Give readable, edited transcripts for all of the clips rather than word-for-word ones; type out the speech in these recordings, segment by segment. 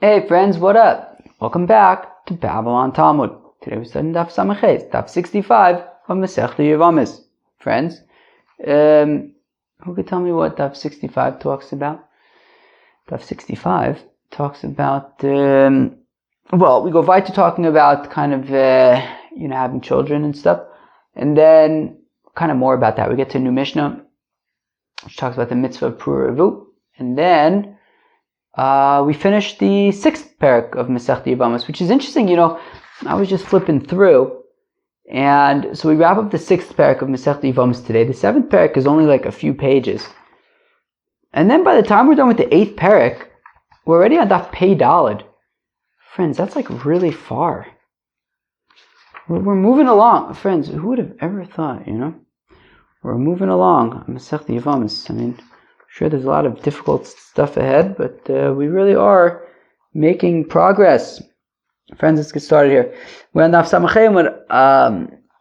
Hey friends, what up? Welcome back to Babylon Talmud. Today we're studying Daf Samachet, Daf 65 of Masechta Yevamos. Friends, who could tell me what Daf 65 talks about? Daf 65 talks about, we go right to talking about kind of, having children and stuff. And then kind of more about that. We get to a new Mishnah, which talks about the mitzvah of Pura Revu. And then we finished the 6th parak of Masechta Yevamos, which is interesting. I was just flipping through, and so we wrap up the 6th parak of Masechta Yevamos today. The 7th parak is only like a few pages, and then by the time we're done with the 8th parak, we're already on Daf Pei Daled. Friends, that's like really far. We're moving along, friends. Who would have ever thought? We're moving along on Masechta Yevamos. Sure, there's a lot of difficult stuff ahead, but we really are making progress. Friends, let's get started here. We're on Daf Samachet with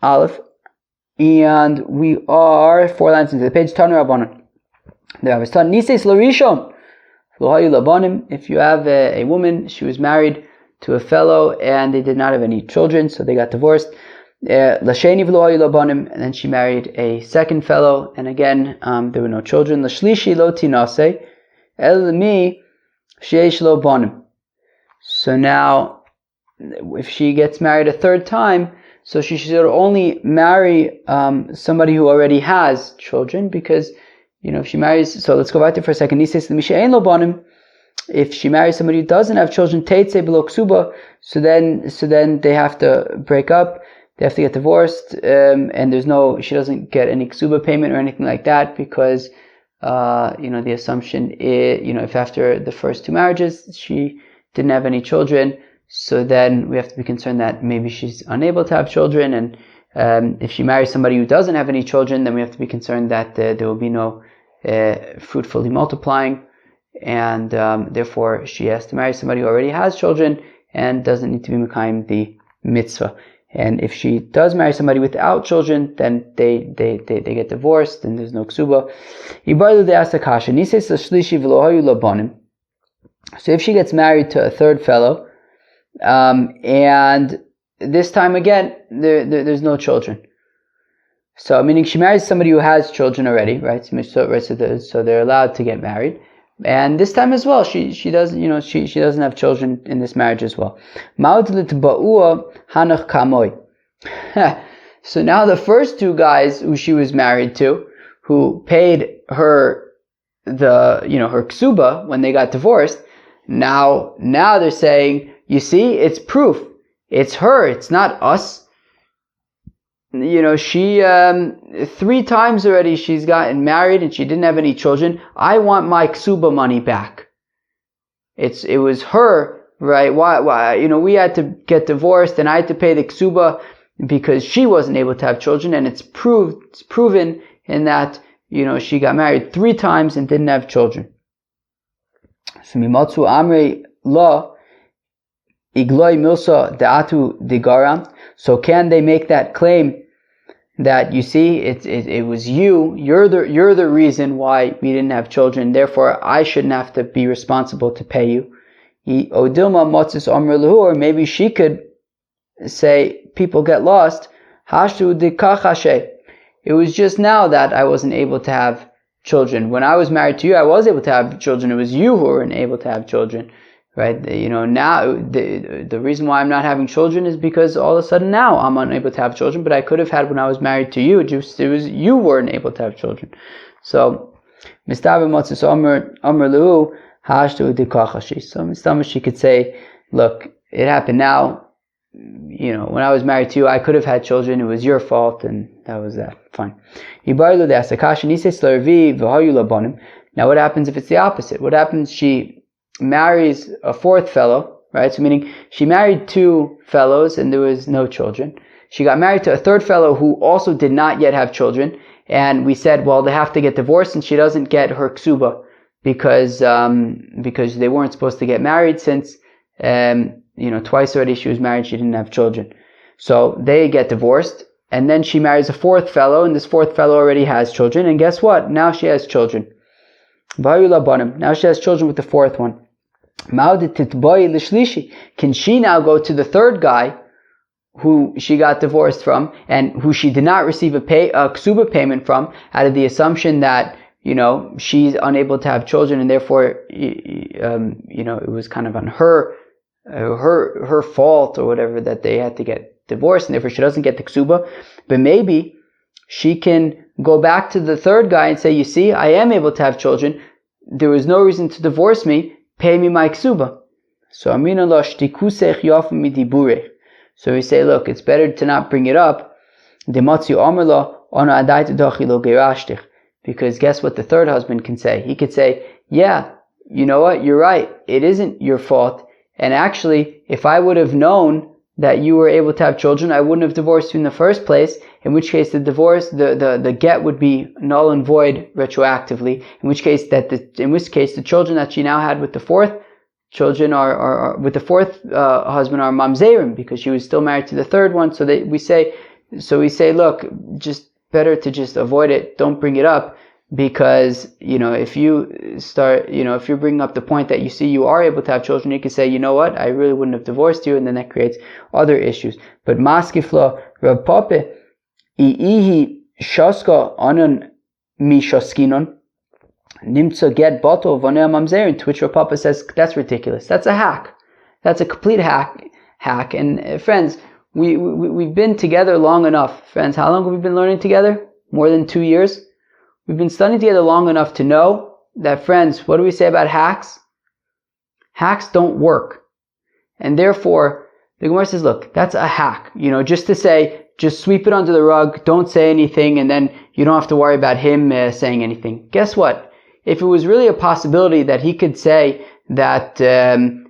Aleph, and we are 4 lines into the page. Tanu Rabbanan. The Rabbi said, Nises Larishon. If you have a woman, she was married to a fellow, and they did not have any children, so they got divorced. Lasheni v'lo labanim, and then she married a second fellow, and again there were no children. Lashlishi lo tinase el mi sheish lo banim. So now, if she gets married a third time, so she should only marry somebody who already has children, because if she marries. So let's go back there for a second. Nises mi she'ein lo banim. If she marries somebody who doesn't have children, teitze below ksuba. So then they have to break up. They have to get divorced, and she doesn't get any ksuba payment or anything like that, because, the assumption is, if after the first 2 marriages, she didn't have any children, so then we have to be concerned that maybe she's unable to have children, and if she marries somebody who doesn't have any children, then we have to be concerned that there will be no fruitfully multiplying, and therefore she has to marry somebody who already has children and doesn't need to be mekayim the mitzvah. And if she does marry somebody without children, then they get divorced, and there's no ksuba. So if she gets married to a third fellow, and this time again, there's no children. So meaning she marries somebody who has children already, right? So they're allowed to get married. And this time as well, she doesn't, she doesn't have children in this marriage as well. So now the first 2 guys who she was married to, who paid her her ksuba when they got divorced, now they're saying, you see, it's proof. It's her, it's not us. She 3 times already she's gotten married and she didn't have any children. I want my ksuba money back. It was her, right? Why? We had to get divorced and I had to pay the ksuba because she wasn't able to have children, and it's proven in that she got married 3 times and didn't have children. So mimatzu amrei la igloi milsa de'atu digaram. So can they make that claim that, you see, it was you're the reason why we didn't have children, therefore I shouldn't have to be responsible to pay you? Or maybe she could say, people get lost. It was just now that I wasn't able to have children. When I was married to you, I was able to have children. It was you who weren't able to have children. Right? Now, the reason why I'm not having children is because all of a sudden now I'm unable to have children, but I could have had when I was married to you. It was you weren't able to have children. So, so she could say, look, it happened now. When I was married to you, I could have had children. It was your fault, and that was that. Fine. Now what happens if it's the opposite? What happens she marries a 4th fellow, right? So meaning she married 2 fellows and there was no children. She got married to a 3rd fellow who also did not yet have children, and we said, well, they have to get divorced, and she doesn't get her ksuba because they weren't supposed to get married, since twice already she was married, she didn't have children. So they get divorced, and then she marries a 4th fellow, and this 4th fellow already has children, and guess what? Now she has children. Now she has children with the 4th one. Can she now go to the third guy who she got divorced from and who she did not receive a ksuba payment from, out of the assumption that, she's unable to have children, and therefore, it was kind of on her fault or whatever that they had to get divorced, and therefore she doesn't get the ksuba. But maybe she can go back to the third guy and say, you see, I am able to have children. There was no reason to divorce me. Pay me my ksuba. So So we say, look, it's better to not bring it up. Because guess what the third husband can say? He could say, yeah, you know what, you're right. It isn't your fault. And actually, if I would have known that you were able to have children, I wouldn't have divorced you in the first place, in which case the divorce, the get would be null and void retroactively, in which case the children that she now had with the fourth children are with the fourth husband are mamzerim, because she was still married to the third one. So we say, look, just better to just avoid it. Don't bring it up, because if you start, if you're bringing up the point that you see you are able to have children, you can say, you know what, I really wouldn't have divorced you, and then that creates other issues. But maskifla Rav Papa ihi shaska anan mi shaskinon nimtza get bottle vaneh mamzerin, to which Rav Papa says that's ridiculous. That's a hack. That's a complete hack. And friends, we've been together long enough. Friends, how long have we been learning together? More than 2 years. We've been studying together long enough to know that, friends, what do we say about hacks? Hacks don't work. And therefore, the Gemara says, look, that's a hack. Just to say, just sweep it under the rug, don't say anything, and then you don't have to worry about him saying anything. Guess what? If it was really a possibility that he could say that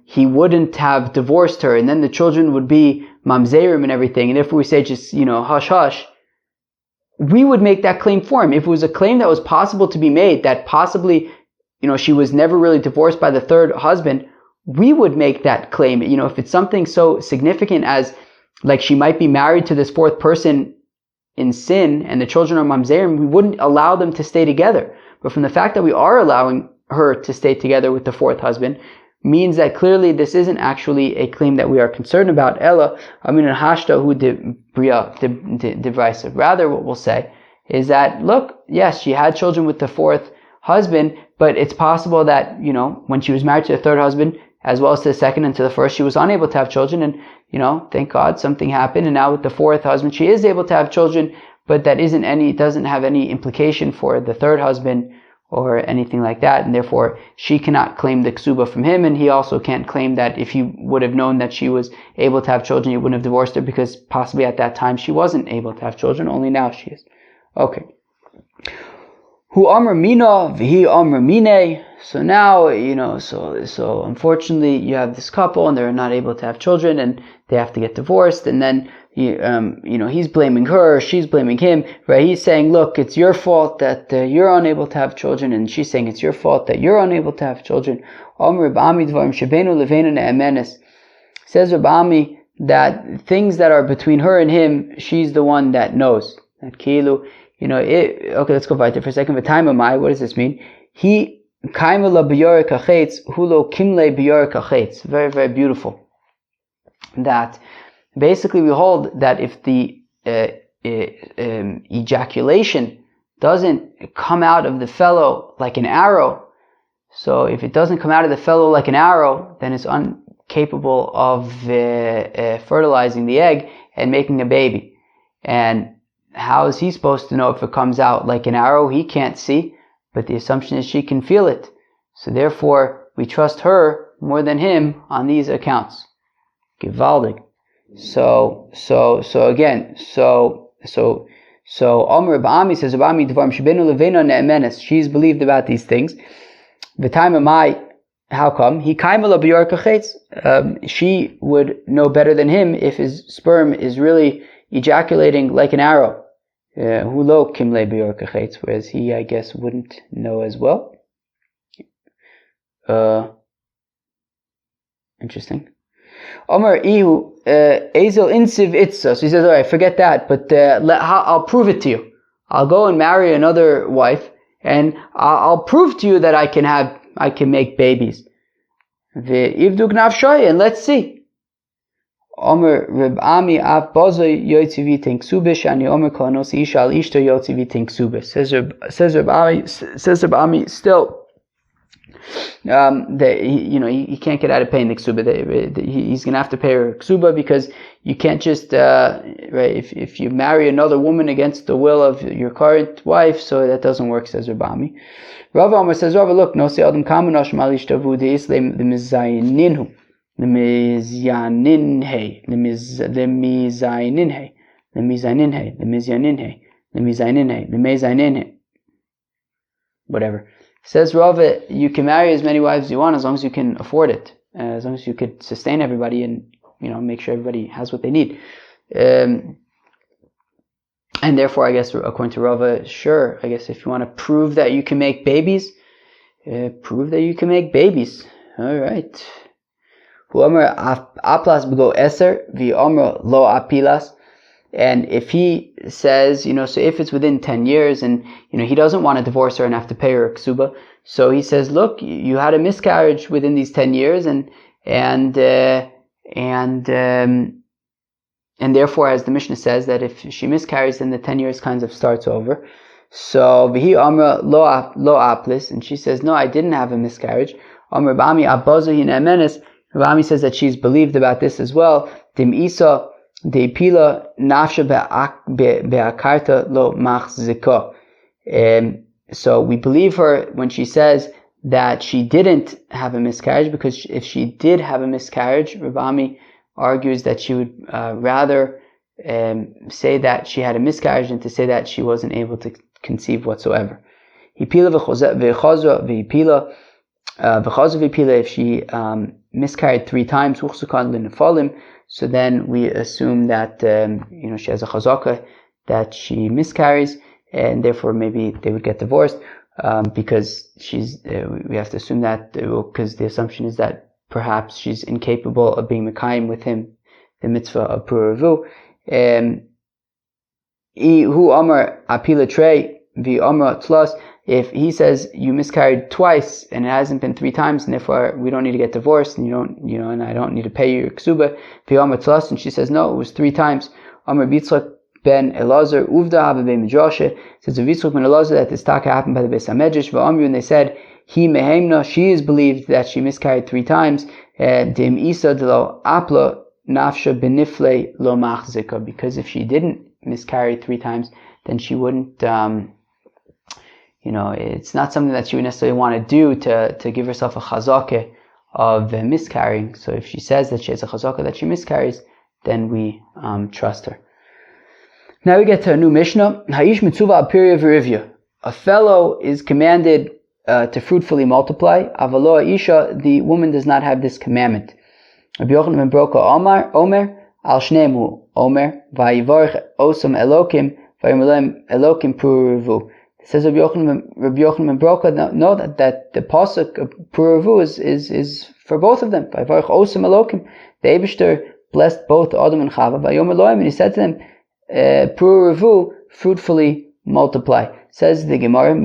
he wouldn't have divorced her, and then the children would be mamzerim and everything, and if we say just, hush hush, we would make that claim for him. If it was a claim that was possible to be made, that possibly, she was never really divorced by the third husband, we would make that claim. If it's something so significant as, like, she might be married to this fourth person in sin and the children are mamzerim, we wouldn't allow them to stay together. But from the fact that we are allowing her to stay together with the fourth husband, means that clearly this isn't actually a claim that we are concerned about. Ella, hashta hu divisive. Rather, what we'll say is that, look, yes, she had children with the fourth husband, but it's possible that, when she was married to the third husband, as well as to the second and to the first, she was unable to have children, and, thank God something happened, and now with the fourth husband, she is able to have children, but that doesn't have any implication for the third husband, or anything like that, and therefore she cannot claim the ksuba from him, and he also can't claim that if he would have known that she was able to have children, he wouldn't have divorced her, because possibly at that time she wasn't able to have children, only now she is. Okay. Hu amr mina v'hi amr mine. So now, so unfortunately you have this couple and they're not able to have children and they have to get divorced, and then he's blaming her, she's blaming him, right? He's saying, look, it's your fault that you're unable to have children, and she's saying it's your fault that you're unable to have children. Says Reb Ami that things that are between her and him, she's the one that knows. That kilu, okay, let's go weiter for a second. What does this mean? He kaimela b'yorek hachetz hulo kimle b'yorek hachetz. Very, very beautiful. That basically we hold that if the ejaculation doesn't come out of the fellow like an arrow, so if it doesn't come out of the fellow like an arrow, then it's incapable of fertilizing the egg and making a baby. And how is he supposed to know if it comes out like an arrow? He can't see, but the assumption is she can feel it. So therefore, we trust her more than him on these accounts. Gewaldig. So again, Omer Ba'ami says, Ba'ami Dvarim Shebenu Levena Ne'emenes. She's believed about these things. The time of my, how come? He kaimela b'yorek hachetz. She would know better than him if his sperm is really ejaculating like an arrow. Hulo kimle b'yorek hachetz. Whereas he, I guess, wouldn't know as well. Interesting. Omer ihu ezel insiv itza. So he says, all right, forget that, but I'll prove it to you. I'll go and marry another wife, and I'll prove to you that I can make babies. Ve'ivduk nafshoy, and let's see. Omer Reb Ami af bozo yotzi v'tin ksube shani Omer kol anosi isha al ishto yotzi v'tin ksube. Says Reb Ami still. That he can't get out of paying the ksuba. He's going to have to pay her ksuba because you can't just right. If you marry another woman against the will of your current wife, so that doesn't work. Says Rabami. Rav Amar says, Rav, look, no se adam kamu nosh malish tavu deisleim lemizayninhu lemizyaninhe lemizayninhe lemizayninhe lemizyaninhe lemizayninhe lemizayninhe whatever. Says Rava, you can marry as many wives as you want as long as you can afford it, as long as you could sustain everybody and make sure everybody has what they need. And therefore, I guess according to Rava, sure, I guess if you want to prove that you can make babies, prove that you can make babies. All right. Aplas b'go eser v'omer lo apilas. And if he says, so if it's within 10 years and, he doesn't want to divorce her and have to pay her ksuba, so he says, look, you had a miscarriage within these 10 years and therefore, as the Mishnah says, that if she miscarries, then the 10 years kind of starts over. So, v'hi amra lo aplis, and she says, no, I didn't have a miscarriage. Amra b'ami abazo hi ne'emenes. B'ami says that she's believed about this as well. Dim isa deipila nafsha be'akarta lo machzika. So we believe her when she says that she didn't have a miscarriage, because if she did have a miscarriage, Rabami argues that she would rather say that she had a miscarriage than to say that she wasn't able to conceive whatsoever. If she miscarried 3 times, so then we assume that she has a chazaka that she miscarries, and therefore maybe they would get divorced because we have to assume that because the assumption is that perhaps she's incapable of being mekayim with him the mitzvah of puravu. Hu amar apila trei vi amar tlas. If he says you miscarried twice and it hasn't been 3 times, and therefore we don't need to get divorced, and and I don't need to pay your ksuba, vi amar tlas, and she says no, it was 3 times. Amar bitzchak ben Elazar uvda haba be midrashe. Says Yitzchak ben Elazar that this taka happened by the Beis Hamedrash. Va'amru, and they said he mehemna, she is believed that she miscarried 3 times. Dim isa de lo apla nafsha benifle lo machzika, because if she didn't miscarry 3 times, then she wouldn't. It's not something that she would necessarily want to do to give herself a chazakah of miscarrying. So if she says that she has a chazakah that she miscarries, then we trust her. Now we get to a new Mishnah. Ha'ish mitzuva apirya v'rivya. A fellow is commanded to fruitfully multiply. Avalo isha, the woman does not have this commandment. Rabbi Yochanan ben Broka Omer al shneimu Omer vayivarich osam elokim vayimalem elokim puravu. Says Rabbi Yochanan ben Broka, know that the pasuk of puravu is for both of them. Vayivarich osam elokim. The Eibishter blessed both Adam and Chava. Vayomer loim, and he said to them, puravu, fruitfully multiply. Says the Gemara,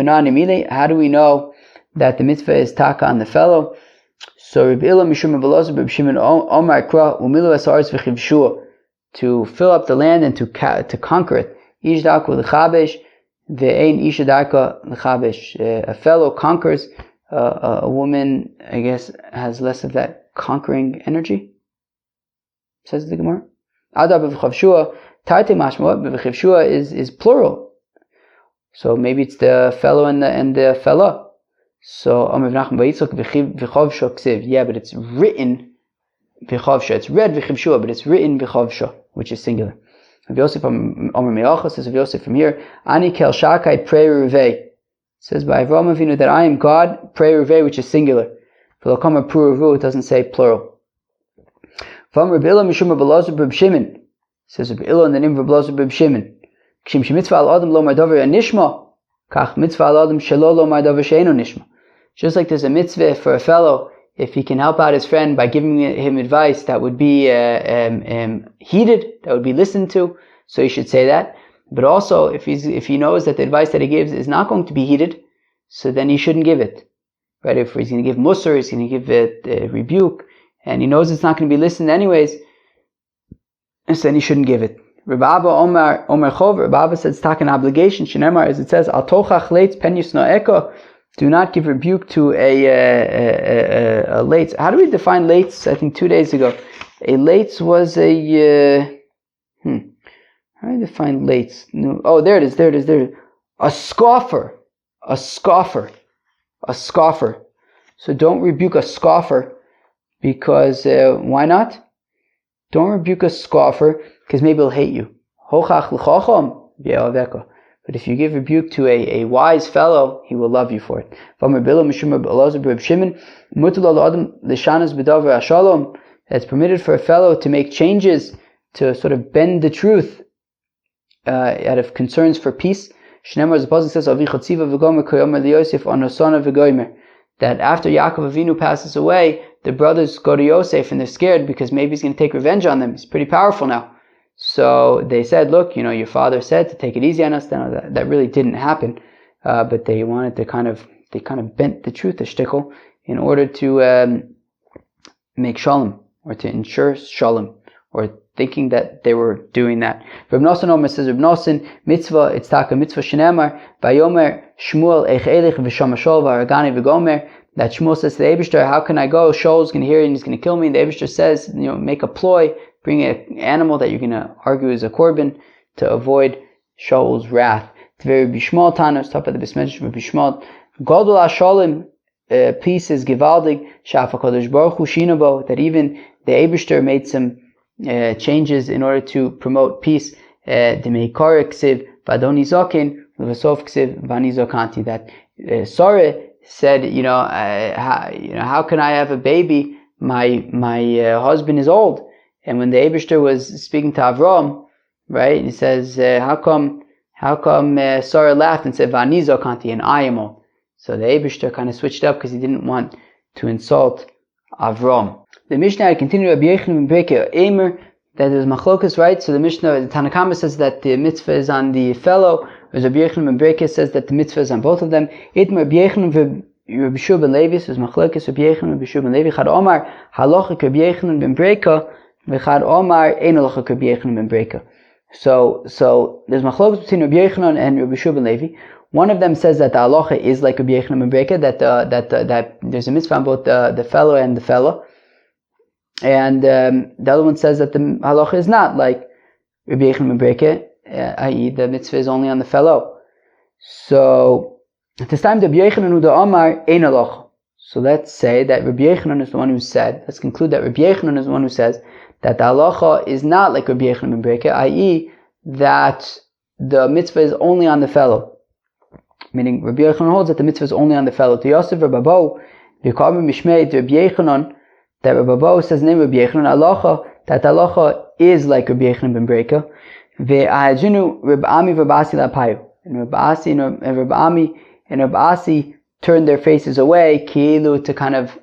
how do we know that the mitzvah is taka on the fellow? So Reb Ilah Mishum Velozah Reb Shimon Omar Kra Umilu Esaretz v'Chivshua, to fill up the land and to conquer it. Ish darka l'chabesh ve'ein ish darka l'chabesh. A fellow conquers. A woman, I guess, has less of that conquering energy. Says the Gemara. Adab v'Chavshua. Tarte mashma, v'chivshua is plural. So maybe it's the fellow and the fella. So Amar Nachman Bayitzok v'chavsha ksiv. Yeah, but it's written v'chavsha. It's read v'chivshua, but it's written v'chavsha, which is singular. Rav Yosef Amar Me'acha says Rav Yosef from here, Ani kel shakai prei ruvei. Says by Avraham Avinu that I am God, prei ruvei, which is singular. V'lokama pruruvu, it doesn't say plural. From Reb Ilah Mishum Abelazar Reb Shimon. Says Reb Ilah in the name of Reb Elazar Reb Shimon. K'shim shemitzvah al adam lo mardavar anishma, kach mitzvah al adam shelo lo mardavar she'eno nishma. Just like there's a mitzvah for a fellow, if he can help out his friend by giving him advice that would be heeded, that would be listened to, so he should say that. But also, if he knows that the advice that he gives is not going to be heeded, so then he shouldn't give it. right? If he's going to give musar, he's going to give it rebuke, and he knows it's not going to be listened anyways, and so then he shouldn't give it. Rabbi Abba Omer Chov, Rabbi Abba says it's an obligation. Shenemar, as it says, Al tochach leitz pen yisno eko. Do not give rebuke to a leitz. How do we define leitz? I think 2 days ago, a leitz was a how do you define leitz? No. Oh, there it is. A scoffer. So don't rebuke a scoffer, because why not? Don't rebuke a scoffer, because maybe he'll hate you. But if you give rebuke to a wise fellow, he will love you for it. It's permitted for a fellow to make changes, to sort of bend the truth out of concerns for peace. Shneimar, as the Pasuk says, that after Yaakov Avinu passes away, the brothers go to Yosef and they're scared because maybe he's going to take revenge on them. He's pretty powerful now. So they said, look, your father said to take it easy on us. That really didn't happen. But they wanted to they kind of bent the truth a shtickle in order to make shalom, or to ensure shalom, or thinking that they were doing that. Reb Nosson Omer says, Reb Nosson, mitzvah, it's taka mitzvah shenemar, vayomer Shmuel eich elich v'shamashol v'aragani v'gomer, that Shmuel says to the Eibishter, how can I go? Shaul's going to hear it and he's going to kill me. And the Eibishter says, make a ploy, bring an animal that you're going to argue is a korban, to avoid Shaul's wrath. Tvei Rabbi Shmuel Tanos, top of the Besmedrash of Rabbi Shmuel, Godol HaSholim, peace is givaldig, Shaf HaKadosh Baruch Hu Shinabo, that even the Eibishter made some changes in order to promote peace. Demeikar ksiv vadoni zokin v'sof ksiv vani zokanti. That Sarah said, how can I have a baby? My husband is old. And when the Eibishter was speaking to Avram, right, he says, how come Sarah laughed and said vani zokanti, and I am old? So the Eibishter kind of switched up because he didn't want to insult Avram. The Mishnah continued Rabbi Yochanan ben Breke Eimer, that there's machlokas, right? So the Mishnah, the Tanna Kama says that the mitzvah is on the fellow, whereas Rabbi Yochanan ben Breke says that the mitzvah is on both of them. Itmer Rabbi Yochanan Rabbi Shua ben Levi, so there's machlokas Rabbi Yochanan Rabbi Shua ben Levi, Chad Omar halachik Rabbi Yochanan ben Breke, v'chad Omar ein halachik Rabbi Yochanan ben Breke. So there's machlokas between Rabbi Yochanan and Rabbi Shua ben Levi. One of them says that the halacha is like Rabbi Yochanan ben Breke, that there's a mitzvah on both the fellow and the fellow. And the other one says that the halacha is not like Rabbi Yochanan ben Breke, i.e. the mitzvah is only on the fellow. So at this time, Rabbi Yochanan u'da Amar ein halacha. So let's say that Rabbi Yochanan is the one who said, let's conclude that Rabbi Yochanan is the one who says that the halacha is not like Rabbi Yochanan ben Breke, i.e. that the mitzvah is only on the fellow. Meaning Rabbi Yochanan holds that the mitzvah is only on the fellow. To Yosef Rabbi Bo, Yekabim Mishmei to Rabbi Yochanan, that Rabbi Bo says the name Rabbi Yochanan, halacha, that halacha is like Rabbi Yochanan ben Breke. Ve'ahajinu Rabbi Ami Rabbi Asi lapayu. And Rabbi Asi and Rabbi Ami and Rabbi Asi turned their faces away, ki'ilu, to kind of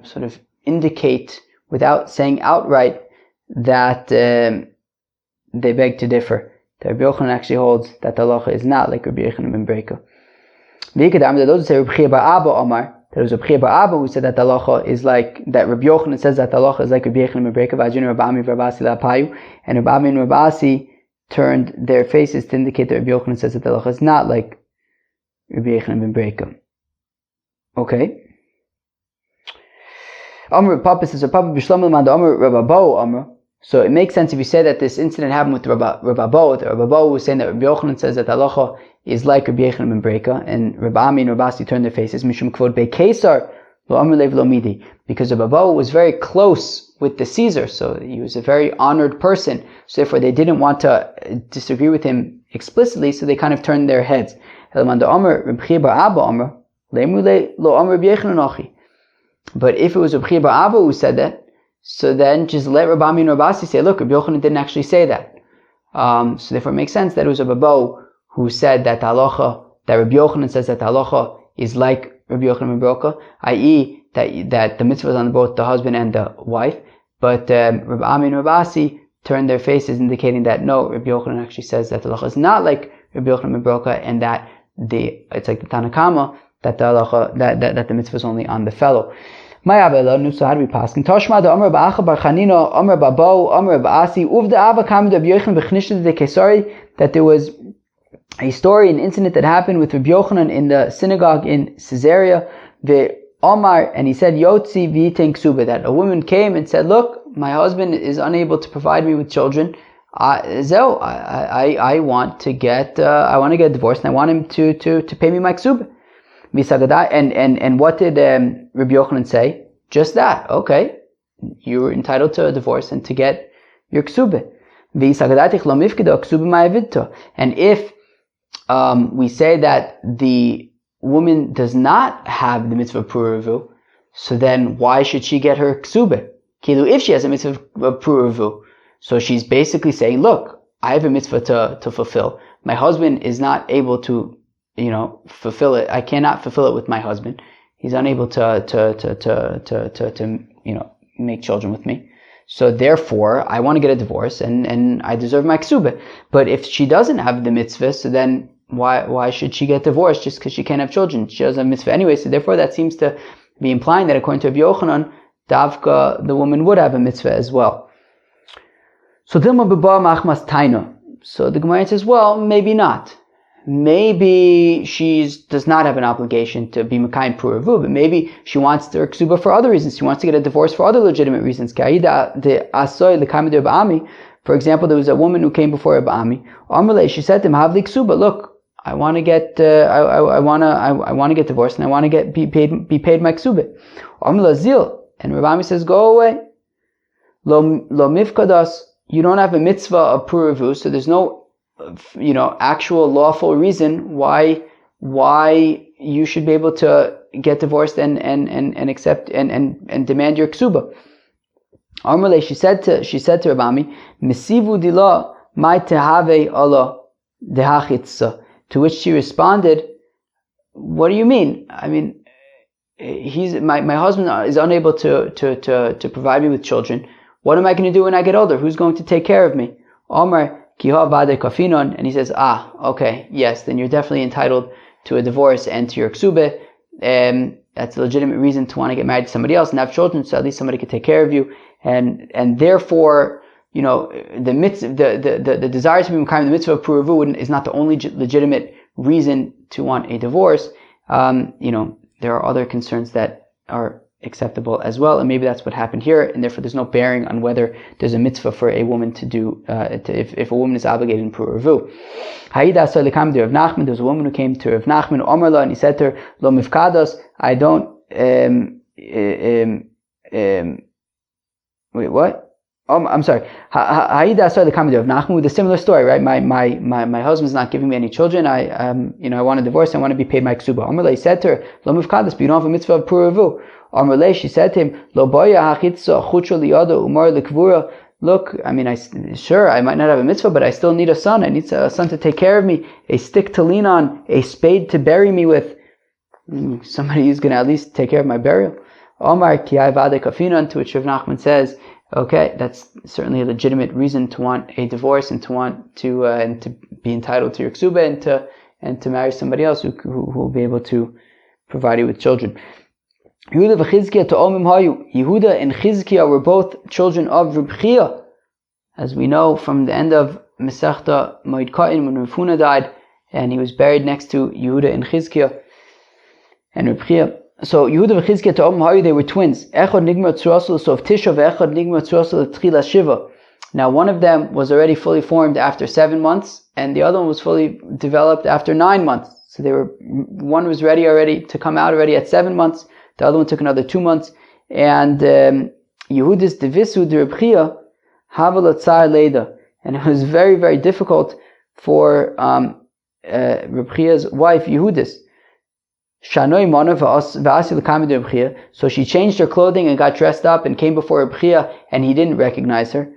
sort of indicate, without saying outright, that they beg to differ. That Rabbi Yochanan actually holds that the halacha is not like Rabbi Yochanan ben Breke. Those who say Rabbi Chia bar Abba Omar, there was Rabbi Chia bar Abba who said that the halacha is like, that Rabbi Yochanan says that the halacha is like Rabbi Yochanan ben Breke, V'ajinu Rabbi Ami Rabbi Asi lapayu, and Rabbi Ami and Rabbi Asi turned their faces to indicate that Rabbi Yochanan says that the halacha is not like Rabbi Yochanan ben Breke. Okay. Amr Papa says, Papa Bishlam Lamad Amr Rabbi Bo Amr. So it makes sense if you say that this incident happened with Rabbi Bo. Rabbi Bo was saying that Rabbi Yochanan says that halacha is like Rabbi Yochanan ben Breke, and Rabbi Ami and Rabbi Asi turned their faces. Mishum kvod beKesar lo amr lev lo midi, because Rabbi Bo was very close with the Caesar, so he was a very honored person. So therefore, they didn't want to disagree with him explicitly, so they kind of turned their heads. But if it was Rabbi Chia bar Abba who said that, so then just let Rabbi Ami and Rabbi Asi say, look, Rabbi Yochanan didn't actually say that. So therefore it makes sense that it was Rabbi Bo who said that the halacha, that Rabbi Yochanan says that the halacha is like Rabbi Yochanan ben Breke, i.e. that the mitzvah is on both the husband and the wife. But Rabbi Ami and Rabbi Asi turned their faces, indicating that no, Rabbi Yochanan actually says that the halacha is not like Rabbi Yochanan ben Breke, and that it's like the Tanna Kama, that the mitzvah is only on the fellow. So how do we paskin? Tashma the Amr ba'acha bar Chanina, Amr ba'bo, Amr ba'asi, uvda ava kam de Yochanan b'chnishta de Kesari, that there was a story, an incident that happened with Rabbi Yochanan in the synagogue in Caesarea. The Omar, and he said, Yotzi v'yitein ksuba, that a woman came and said, look, my husband is unable to provide me with children. I want to get divorced, and I want him to pay me my ksuba. And what did Rabbi Yochanan say? Just that. Okay, you're entitled to a divorce and to get your ksuba. And if we say that the woman does not have the mitzvah of pruruvu, so then why should she get her ksuba? If she has a mitzvah of pruruvu, so she's basically saying, look, I have a mitzvah to fulfill. My husband is not able to, fulfill it. I cannot fulfill it with my husband. He's unable to make children with me. So therefore, I want to get a divorce, and I deserve my ksuba. But if she doesn't have the mitzvah, so then why should she get divorced just because she can't have children? She doesn't have mitzvah anyway. So therefore, that seems to be implying that according to Rabbi Yochanan, Davka, the woman would have a mitzvah as well. So Dilma Baba Machmas Taina. So the Gemara says, well, maybe not. Maybe she does not have an obligation to be Mekayim Puravu, but maybe she wants her ksuba for other reasons. She wants to get a divorce for other legitimate reasons. For example, there was a woman who came before Rabbi Ami. She said to him, Havli ksuba, look, I want to get divorced, and I want to be paid my ksuba. And Rabbi Ami says, go away. Lo mifkadas, you don't have a mitzvah of puravu, so there's no actual lawful reason why you should be able to get divorced and accept and demand your ksuba. Amrle, she said to Rabami, Mesivu dila mai tehave Allah dehachitza. To which she responded, what do you mean? I mean, my husband is unable to provide me with children. What am I going to do when I get older? Who's going to take care of me? Omar Kiha Vade Kafinon, and he says, okay, yes, then you're definitely entitled to a divorce and to your ksuba. That's a legitimate reason to want to get married to somebody else and have children, so at least somebody could take care of you. And therefore, the mitzvah, the desire to be Mekayim the mitzvah of Puravu is not the only legitimate reason to want a divorce. There are other concerns that are acceptable as well, and maybe that's what happened here, and therefore there's no bearing on whether there's a mitzvah for a woman to do if a woman is obligated in Puravu. Haida Asar Lekam de Rav Nachman, there was a woman who came to Rav Nachman, Omerla, and he said to her, Lo mifkados, I don't wait, what? I'm sorry. Haida Asar Lekam de Rav Nachman, with a similar story, right? My husband's not giving me any children. I want a divorce. I want to be paid my ksuba. Omerla, he said to her, Lo mifkados, but you don't have a mitzvah of Puravu. Amrle, she said to him, Lo boya hachitza chutra liyada umar lekvura. Look, I mean, I might not have a mitzvah, but I still need a son. I need a son to take care of me, a stick to lean on, a spade to bury me with. Somebody who's going to at least take care of my burial. Omar ki vade kafinan, to which Rav Nachman says, okay, that's certainly a legitimate reason to want a divorce and to want to and to be entitled to your ksuba and to marry somebody else who will be able to provide you with children. Yehuda and Chizkiah were both children of Reb Chia, as we know from the end of Masechta Moed Katan when Rav Huna died, and he was buried next to Yehuda and Chizkiah and Reb Chia. So Yehuda and Chizkiah to Om Hayu, they were twins. Echad nigmar tzurasel sof Tisha ve'echad nigmar tzurasel tchila Shiva. Now one of them was already fully formed after 7 months, and the other one was fully developed after 9 months. So one was ready already to come out already at 7 months. The other one took another 2 months. And Yehuda's devisu de Reb Chia havel atzar leida. And it was very, very difficult for Reb Chia's wife, Yehudis. So she changed her clothing and got dressed up and came before Reb Chia, and he didn't recognize her.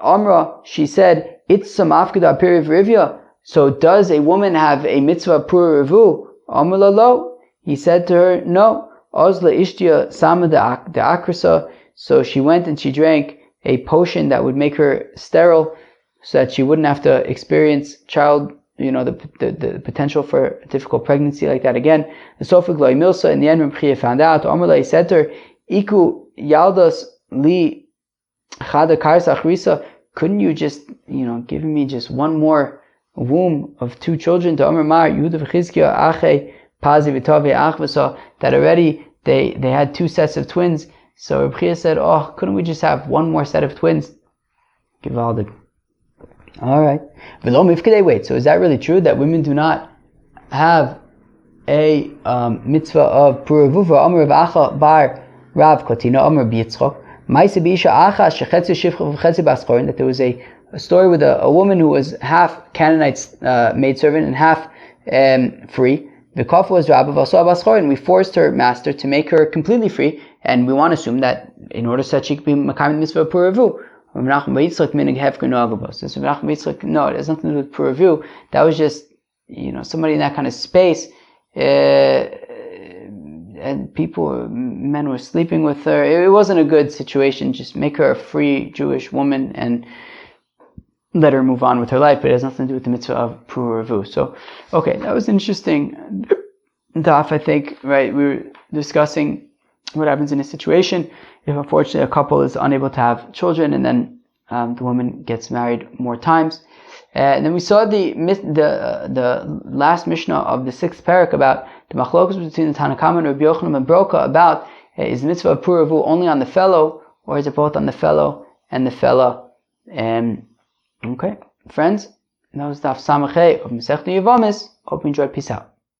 Amra, she said, It's samafkada piriv rivya. So does a woman have a mitzvah pur revu? Amra lo. He said to her, no. Ozla ishtia sama de akrasa. So she went and she drank a potion that would make her sterile, so that she wouldn't have to experience the potential for a difficult pregnancy like that again. The Sofig Loi Milsa, in the end, when Bechia found out, Omerlei said to her, Iku Yaldas Li Chada Karsa Achrisa, couldn't you just, give me just one more womb of 2 children? To Omer Mar, Yehuda V'Chizkiya Ache Pazi V'Tove Achvasa, that already they had 2 sets of twins. So Bechia said, oh, couldn't we just have one more set of twins? Givaldik. Alright. Wait, so is that really true that women do not have a mitzvah of Puravuva? Amr Rav Acha bar Rav Kotina, Amr B'Yitzchok. That there was a story with a woman who was half Canaanite's maidservant and half free. The Kaf was Rabba, and we forced her master to make her completely free, and we want to assume that in order so that she could be Makam mitzvah of Puravu. So Menachem Yitzchak, no, it has nothing to do with Puravu. That was just, somebody in that kind of space, and men were sleeping with her. It wasn't a good situation. Just make her a free Jewish woman and let her move on with her life, but it has nothing to do with the mitzvah of Puravu. So, okay, that was interesting. Daf, I think, right, we were discussing what happens in a situation if unfortunately a couple is unable to have children, and then the woman gets married more times. And then we saw the last Mishnah of the 6th parak about the machlokus between the Tanakama and Rabbi Yochanan and Broka about is the mitzvah of Puravu only on the fellow, or is it both on the fellow and the fella? Okay, friends, that was Daf Samachay of Masechta Yevamos. Hope you enjoyed. Peace out.